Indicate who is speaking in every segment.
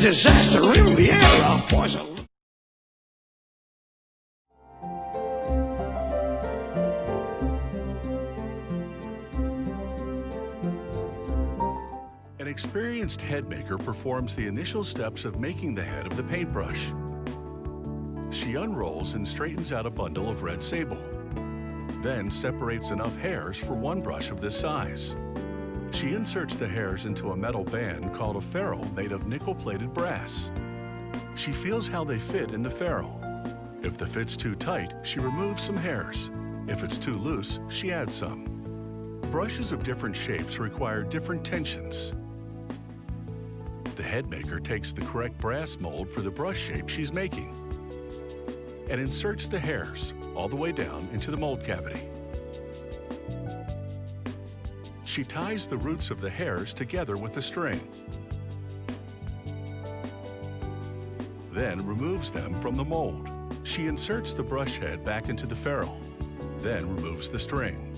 Speaker 1: disaster in the air, a poison.
Speaker 2: An experienced head maker performs the initial steps of making the head of the paintbrush. She unrolls and straightens out a bundle of red sable, then separates enough hairs for one brush of this size. She inserts the hairs into a metal band called a ferrule made of nickel-plated brass. She feels how they fit in the ferrule. If the fit's too tight, she removes some hairs. If it's too loose, she adds some. Brushes of different shapes require different tensions. The head maker takes the correct brass mold for the brush shape she's making and inserts the hairs all the way down into the mold cavity. She ties the roots of the hairs together with a string, then removes them from the mold. She inserts the brush head back into the ferrule, then removes the string.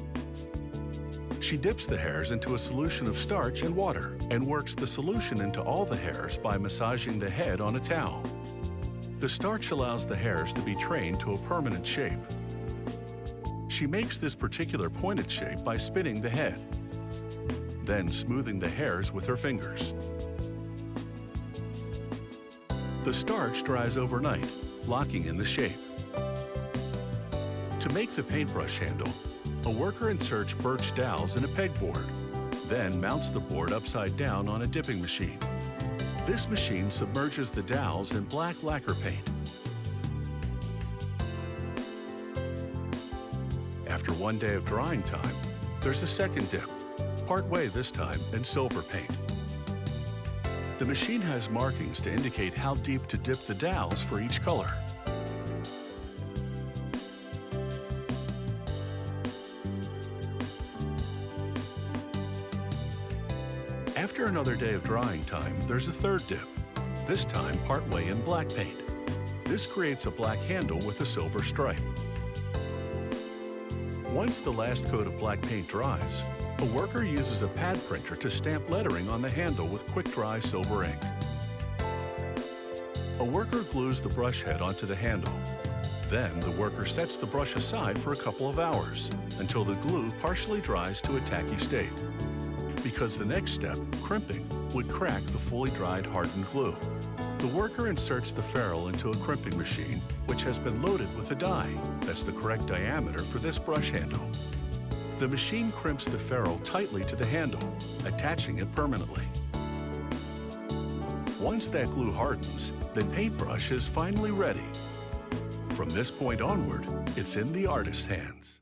Speaker 2: She dips the hairs into a solution of starch and water and works the solution into all the hairs by massaging the head on a towel. The starch allows the hairs to be trained to a permanent shape. She makes this particular pointed shape by spinning the head, then smoothing the hairs with her fingers. The starch dries overnight, locking in the shape. To make the paintbrush handle, a worker inserts birch dowels in a pegboard, then mounts the board upside down on a dipping machine. This machine submerges the dowels in black lacquer paint. After one day of drying time, there's a second dip, partway this time in silver paint. The machine has markings to indicate how deep to dip the dowels for each color. After another day of drying time, there's a third dip, this time partway in black paint. This creates a black handle with a silver stripe. Once the last coat of black paint dries, a worker uses a pad printer to stamp lettering on the handle with quick-dry silver ink. A worker glues the brush head onto the handle. Then the worker sets the brush aside for a couple of hours until the glue partially dries to a tacky state. Because the next step, crimping, would crack the fully dried hardened glue. The worker inserts the ferrule into a crimping machine, which has been loaded with a die that's the correct diameter for this brush handle. The machine crimps the ferrule tightly to the handle, attaching it permanently. Once that glue hardens, the paintbrush is finally ready. From this point onward, it's in the artist's hands.